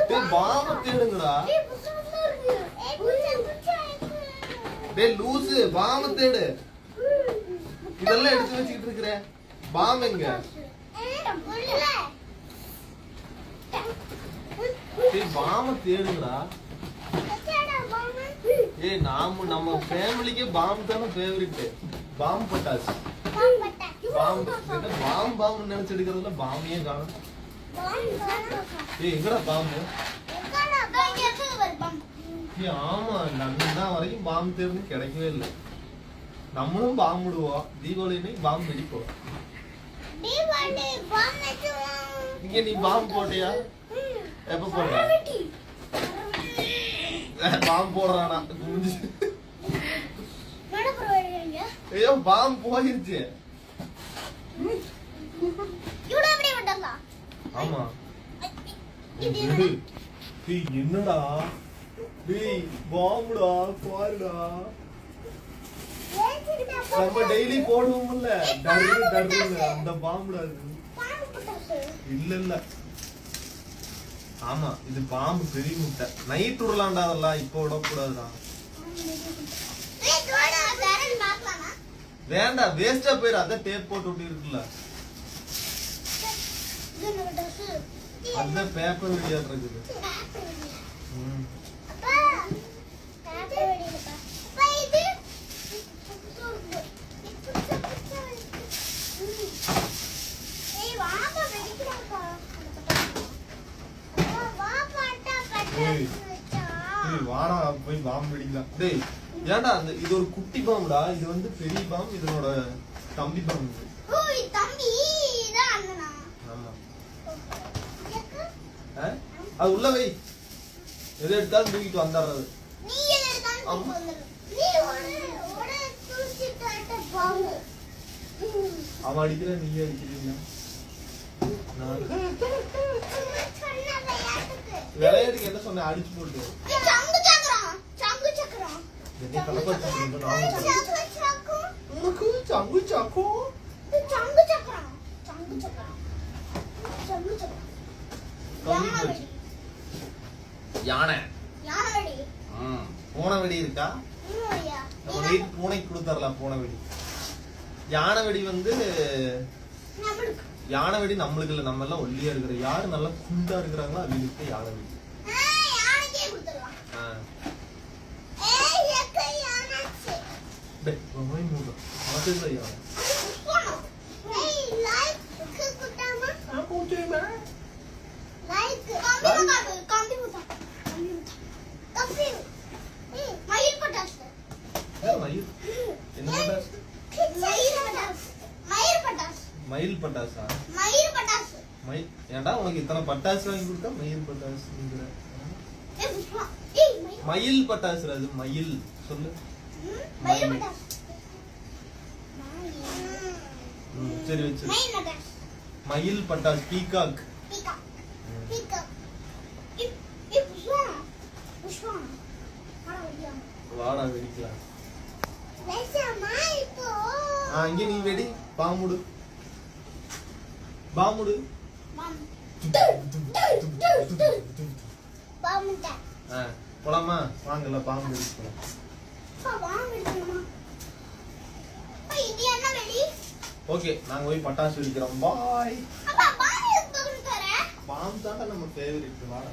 டேய் பாம்ப தேடுங்கடா. டேய் லூசு பாம்ப தேடு. இதெல்லாம் எடுத்து வச்சிட்டு இருக்கற. பாம் எங்க? டேய் பாம்ப தேடுங்கடா. ஏய் நம்ம ஃபேமிலிக்கே பாம் தான ஃபேவரட். பாம் பட்டாசு. பாம் நினைச்சு எடுக்கிறதுல பாமையே காணும். ஏய் எங்கடா பாம்பு? ஆமா நான் வரைக்கும் பாம்பு தேர்ந்து கிடைக்கவே இல்லை. நம்மளும் பாம்பு விடுவோம். தீபாவளி பாம்பு வெடிப்போம். இங்க நீ பாம்பு போட்டியா? எப்ப போடுற? பாம்பு போடுறானா? ஐயோ பாம்பு போயிருச்சு. ஆமா என்னடா டேய் பாம்புடா பாருடா. நம்ம டெய்லி போடுவோம்ல டர்ரு அந்த பாம்புடா இல்ல இல்ல. ஆமா இது பாம்பு பெரிய முட்டை. நைட் விடலாம்டா அதெல்லாம் இப்ப விடக்கூடாதுதான். வேண்டாம் வேஸ்டா போயிரு. அதான் டேப் போட்டு விட்டு இருக்குல்ல. அதான் பேப்பர் வெடியாட்டு இருக்குது. வாடா போய் பாம்பு வெடிக்கலாம். டேய் ஏன்டா இது ஒரு குட்டி பாம்புடா. இது வந்து பெரிய பாம்பு. இதனோட தம்பி பாம்பு. அது உள்ள வை. எது எடுத்தாலும் தூக்கிட்டு வந்துடுறது. அவன் அடிக்கிற நீயே அடிக்கிறீங்க. விளையாட்டுக்கு என்ன சொன்ன? அடிச்சு போட்டு யானை பூனை வெடி இருக்கா? நம்ம வீட்டு பூனைக்கு கொடுத்தரலாம் பூனை வெடி. யானை வெடி வந்து யானை வெடி நம்மளுக்கு இல்ல. நம்ம எல்லாம் ஒல்லியா இருக்கிற யாரு நல்லா குண்டா இருக்கிறாங்களோ அவங்களுக்கு யானை வெடி. மயில் பட்டாசா? ஏன்டா உனக்கு இத்தனை பட்டாசு வாங்கி கொடுத்தா மயில் பட்டாசு? மயில் பட்டாசு அது மயில் சொல்லு. சரி வச்சு மயில் பட்டாசு. பீகாக். வாடா வெடிக்கலாம். இங்க நீ வெடி. பாம்புடு பாம்புடு. போலாமா? வாங்கல பாம்பு வெடிக்கலாம். ஓகே நாங்க போய் பட்டாசு வெடிக்கிறோம். பாய். பாம்பு தான் நம்ம ஃபேவரட். வாடா.